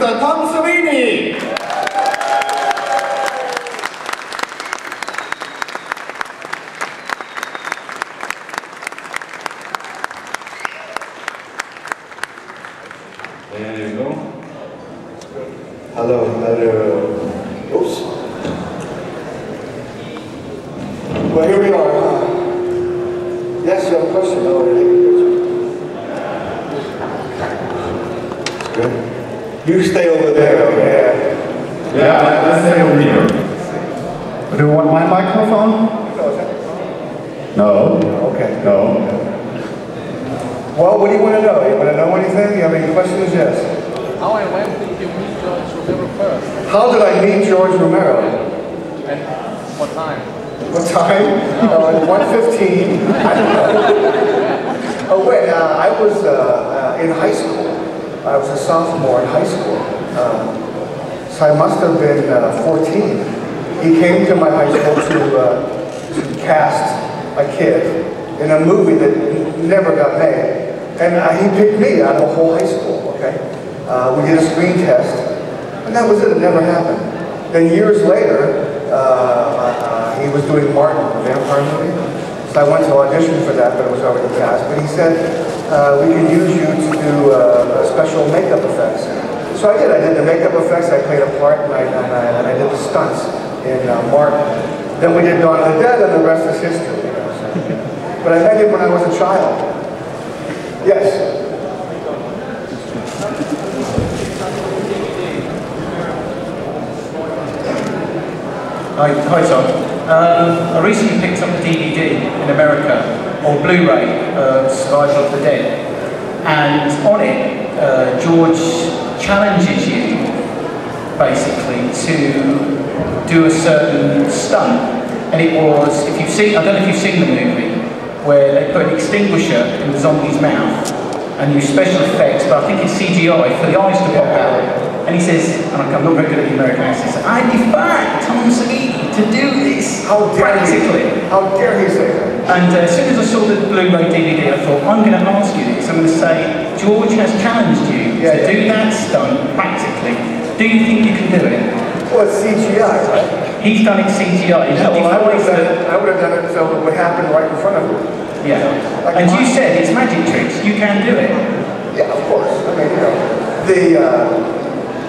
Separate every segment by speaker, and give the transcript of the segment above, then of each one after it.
Speaker 1: Mr. Tom Savini.
Speaker 2: There you go.
Speaker 3: Hello, hello. Oops. Well, here we are. Yes, you have a question? Oh, you're taking a picture. Good. You stay over there, okay?
Speaker 2: Yeah, let's stay over here.
Speaker 1: Do you want my microphone?
Speaker 2: No.
Speaker 3: Okay.
Speaker 2: No.
Speaker 3: Well, what do you want to know? You want to know anything? You have any questions? Yes.
Speaker 4: How and when did you meet George Romero first?
Speaker 3: How did I meet George Romero?
Speaker 4: And what time?
Speaker 3: What time? At 1:15. I don't know. Oh, wait, I was in high school. I was a sophomore in high school. So I must have been 14. He came to my high school to cast a kid in a movie that never got made. And he picked me out of the whole high school, okay? We did a screen test, and that was it. It never happened. Then years later, he was doing Martin, the vampire movie. So I went to audition for that, but it was already cast. But he said, we can use you to do special makeup effects. So I did. I did the makeup effects. I played a part, and I did the stunts in Martin. Then we did Dawn of the Dead, and the rest is history. You know, so. But I met him when I was a child. Yes.
Speaker 5: Hi Tom. I recently picked up a DVD in America, or Blu-ray, of Survival of the Dead. And on it, George challenges you, basically, to do a certain stunt. And it was, if you've seen, I don't know if you've seen the movie, where they put an extinguisher in the zombie's mouth and use special effects, but I think it's CGI for the eyes to pop out. And he says, and I'm not very good at the American accent, he says, I defy Tom Savini to do this practically.
Speaker 3: How dare he say that?
Speaker 5: And as soon as I saw the Blu-ray DVD, I thought, I'm going to ask you this. I'm going to say, George has challenged you to do that stunt practically. Do you think you can do it?
Speaker 3: Well, it's CGI, right?
Speaker 5: He's done it CGI.
Speaker 3: Yeah, well, I would have done it so it would happen right in front of you.
Speaker 5: Yeah.
Speaker 3: Like
Speaker 5: and you said it's magic tricks. You can do it.
Speaker 3: Yeah, of course. I mean, you know,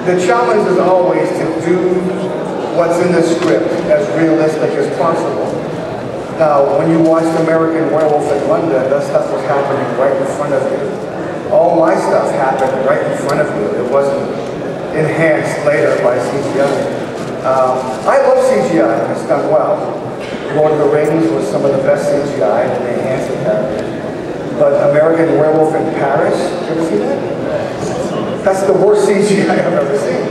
Speaker 3: the challenge is always to do what's in the script as realistic as possible. Now, when you watched American Werewolf in London, that stuff was happening right in front of you. All my stuff happened right in front of you. It wasn't enhanced later by CGI. I love CGI and it's done well. Lord of the Rings was some of the best CGI and they enhanced it. But American Werewolf in Paris, you ever see that? That's the worst CGI I've ever seen.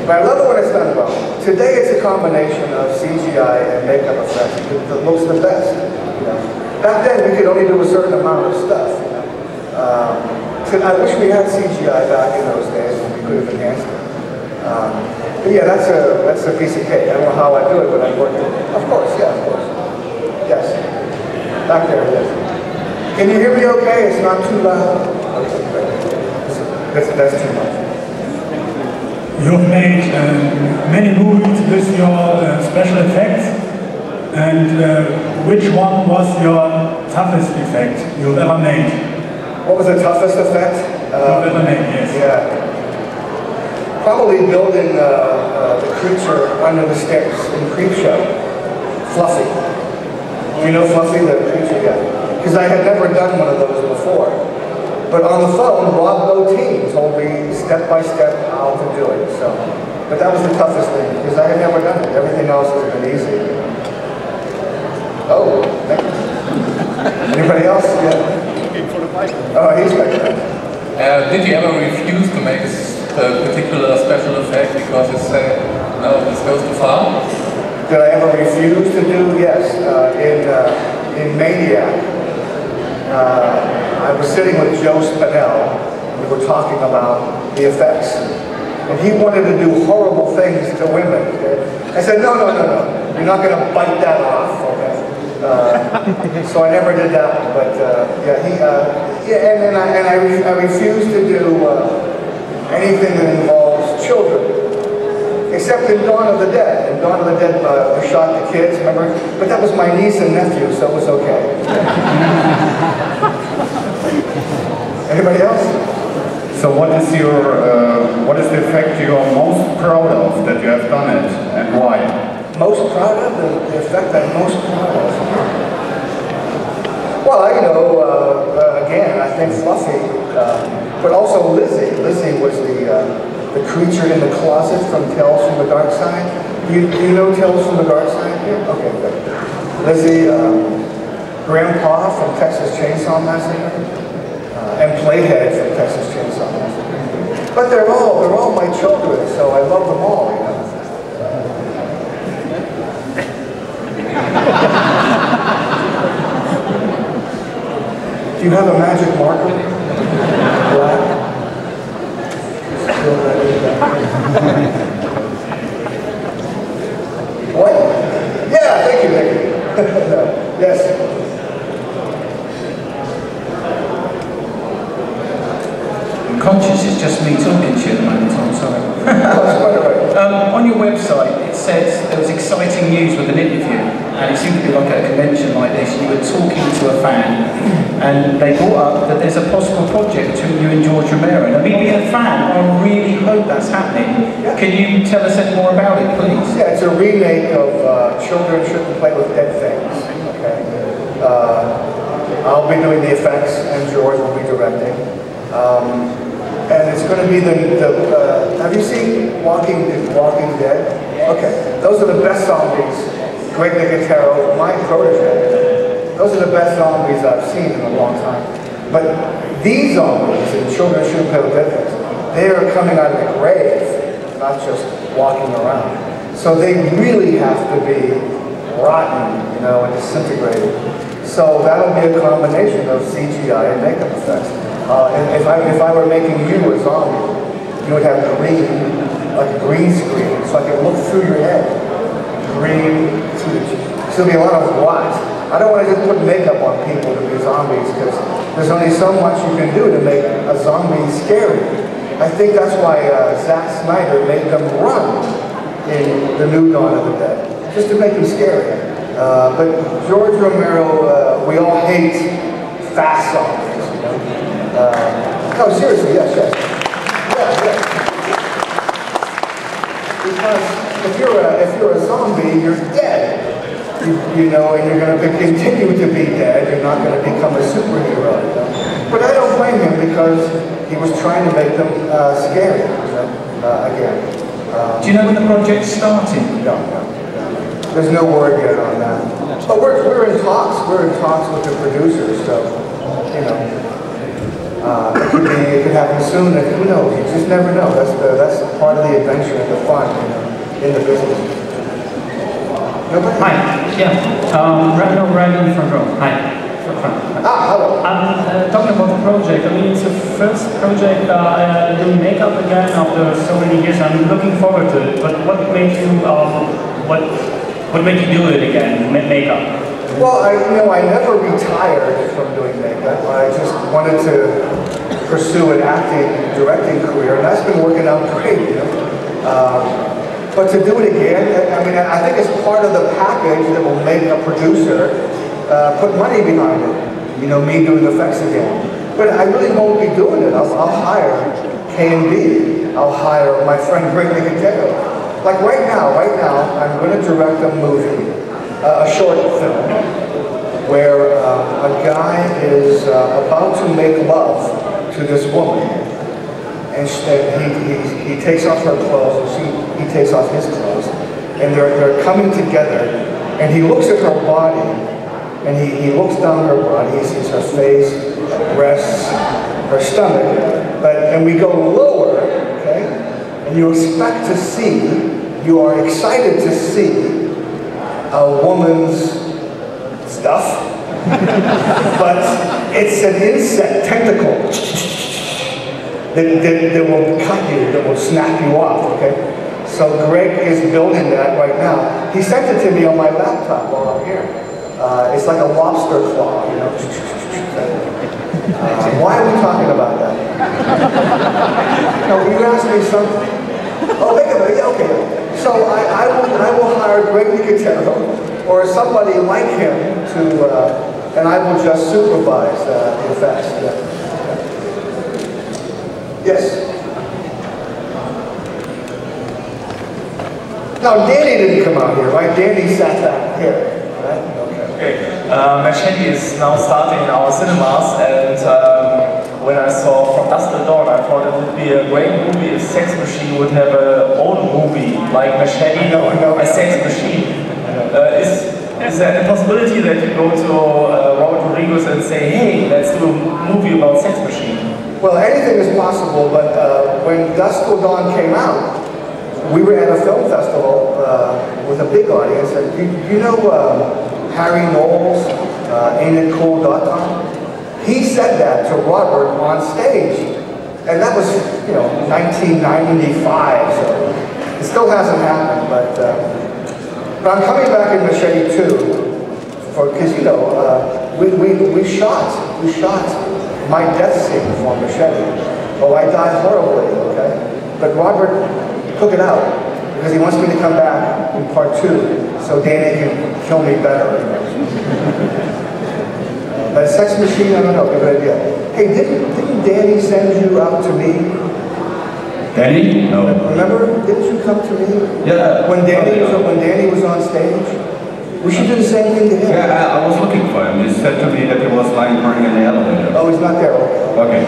Speaker 3: But I love it when it's done well. Today it's a combination of CGI and makeup effects that looks the best. You know? Back then we could only do a certain amount of stuff. You know? I wish we had CGI back in those days when we could have enhanced it. But yeah, that's a piece of cake. I don't know how I do it, but I work it. Of course, yeah, of course. Yes. Back there, yes. Can you hear me okay? It's not too loud. That's too much.
Speaker 6: You've made many movies with your special effects, and which one was your toughest effect you've ever made?
Speaker 3: What was the toughest effect?
Speaker 6: You've ever made, yes.
Speaker 3: Yeah. Probably building the creature under the stairs in Creepshow. Fluffy. Do you know Fluffy, the creature guy? Because I had never done one of those before. But on the phone, Rob Bottin told me step by step how to do it. So, but that was the toughest thing because I had never done it. Everything else has been easy. Oh, thank you. Anybody else? Yeah. Oh, he's back there.
Speaker 4: Did you ever refuse to make a particular special effect because you say, no, this goes too far?
Speaker 3: Did I ever refuse to do? Yes. In Maniac, I was sitting with Joe Spinell. We were talking about the effects. And he wanted to do horrible things to women. Okay? I said, no. You're not going to bite that off. Okay? So I never did that one. But yeah, and I refused to do anything that involves children. Except in Dawn of the Dead. In Dawn of the Dead, they shot the kids, remember? But that was my niece and nephew, so it was okay. Anybody else?
Speaker 2: So what is the effect you are most proud of that you have done it, and why?
Speaker 3: Most proud of? The effect I'm most proud of? Well, again, I think Fluffy, but also Lizzie. Lizzie was the creature in the closet from Tales from the Dark Side. Do you know Tales from the Dark Side here? Okay, good. Lizzie, Grandpa from Texas Chainsaw Massacre, and Playhead from Texas Chainsaw Massacre. But they're all my children, so I love them all, you know. Do you have a magic marker? Black? What? Yeah, thank you, Nick. Yes.
Speaker 5: I'm conscious it's just me talking to you at the moment, I'm sorry.
Speaker 3: That's quite all right.
Speaker 5: On your website, it says there was exciting news with an interview, and it seemed to be like at a convention like this. You were talking to a fan, and they brought up that there's a possible project between you and George Romero. And me being a fan, I really hope that's happening.
Speaker 3: Yeah.
Speaker 5: Can you tell us any more about it, please?
Speaker 3: Yeah, it's a remake of Children Shouldn't Play with Dead Things. Okay. I'll be doing the effects, and George will be directing. And it's going to be have you seen Walking Dead? Okay, those are the best zombies. Greg Nicotero, my protege. Those are the best zombies I've seen in a long time. But these zombies in Children Shouldn't Play with Dead Things, they are coming out of the grave, not just walking around. So they really have to be rotten, you know, and disintegrated. So that'll be a combination of CGI and makeup effects. And if I were making you a zombie, you would have green, like a green screen, so I could look through your head. Green, so there'll be a lot of what? I don't want to just put makeup on people to be zombies, because there's only so much you can do to make a zombie scary. I think that's why Zack Snyder made them run in the new Dawn of the Dead, just to make them scary. But George Romero, we all hate fast zombies, you know? No, seriously, yes. Because if you're a zombie, you're dead. You know, and you're going to continue to be dead. You're not going to become a superhero. You know? But I don't blame him, because he was trying to make them scary. You know? Again.
Speaker 5: Do you know when the project's starting?
Speaker 3: No. There's no word yet on that. But we're in talks. We're in talks with the producers, so you know. It could happen soon, and who knows? You just never know. That's part of the adventure and the fun, you know, in the business. Nobody?
Speaker 7: Hi. Yeah. Randall from Rome. Hi.
Speaker 3: Hello.
Speaker 7: Talking about the project, I mean, it's the first project doing makeup again after so many years. I'm looking forward to it. But what made you what made you do it again? Makeup.
Speaker 3: Well, I never retired from doing makeup. I just wanted to pursue an acting, directing career, and that's been working out great, you know. But to do it again, I mean, I think it's part of the package that will make a producer put money behind it. You know, me doing effects again. But I really won't be doing it. I'll hire K&B. I'll hire my friend Greg Nicotero. Like right now, I'm going to direct a movie. A short film where a guy is about to make love to this woman, and he takes off her clothes, and he takes off his clothes, and they're coming together, and he looks at her body, and he looks down her body, he sees her face, her breasts, her stomach, and we go lower, okay, and you expect to see, you are excited to see a woman's stuff, but it's an insect tentacle that will cut you, that will snap you off, okay? So Greg is building that right now. He sent it to me on my laptop while I'm here. It's like a lobster claw, you know? Why are we talking about that? No, you asked me something. yeah, okay. So I will hire Greg Nicotero or somebody like him to, and I will just supervise the effects. Yeah. Yes. Now Danny didn't come out here, right? Danny sat back here, right?
Speaker 8: Okay. Machete is now starting in our cinemas, and when I saw From Dusk Till Dawn, I thought it would be a great movie if Sex Machine would have a own movie like Machete, a Sex Machine. Is there a possibility that you go to Robert Rodriguez and say, hey, let's do a movie about Sex Machine?
Speaker 3: Well, anything is possible, but when Dusk Till Dawn came out, we were at a film festival with a big audience, and you know Harry Knowles, AintItCool.com? He said that to Robert on stage, and that was, 1995, so it still hasn't happened, but I'm coming back in Machete 2, because, we shot my death scene for Machete. Oh, I died horribly, okay? But Robert took it out, because he wants me to come back in part 2, so Danny can kill me better. But Sex Machine, I don't know, good idea. Hey, didn't Danny send you out to me?
Speaker 2: Danny? No.
Speaker 3: Remember? Didn't you come to me?
Speaker 2: Yeah.
Speaker 3: When Danny was on stage? We should do the same thing to him.
Speaker 2: Yeah, I was looking for him. He said to me that he was lying burning in the elevator.
Speaker 3: Oh, he's not there.
Speaker 2: Okay.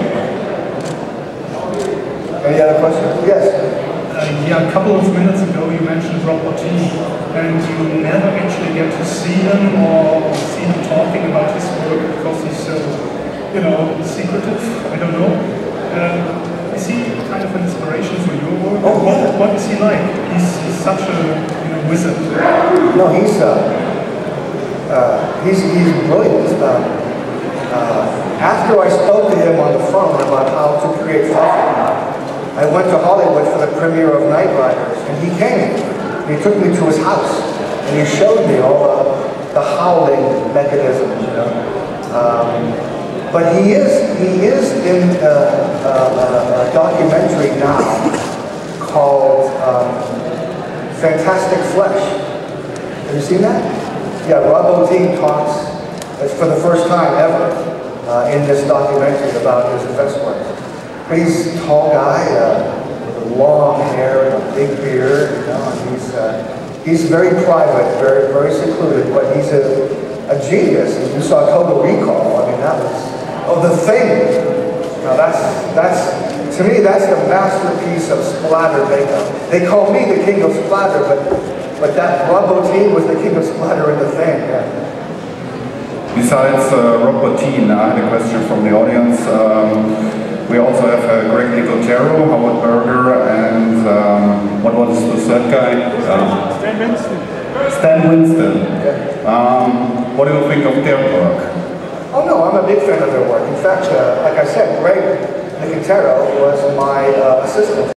Speaker 3: Any other questions? Yes.
Speaker 9: Yeah, a couple of minutes ago you mentioned Rob Bottrop, and you never actually get to see him or see him talking about his work because he's so, secretive. I don't know. Is he kind of an inspiration for your work?
Speaker 3: Oh, yeah.
Speaker 9: What is he like? He's such a wizard.
Speaker 3: No, he's brilliant. After I spoke to him on the phone about how to create fashion, I went to Hollywood for the premiere of Knight Riders, and he came. He took me to his house, and he showed me all the howling mechanisms, but he is in a documentary now called Fantastic Flesh. Have you seen that? Yeah, Rob Bottrop talks, it's for the first time ever, in this documentary about his effects work. But he's a tall guy with long hair and a big beard, and he's very private, very, very secluded, but he's a genius. And you saw Total Recall, I mean, that was, The Thing. Now to me, that's the masterpiece of splatter makeup. They call me the king of splatter, but that Rob Bottrop was the king of splatter in The Thing. Yeah.
Speaker 2: Besides Rob Bottrop, I had a question from the audience. We also have Greg Nicotero, Howard Berger, and what was the third guy?
Speaker 6: Stan Winston.
Speaker 2: Stan Winston. What do you think of their work?
Speaker 3: Oh no, I'm a big fan of their work. In fact, like I said, Greg Nicotero was my assistant.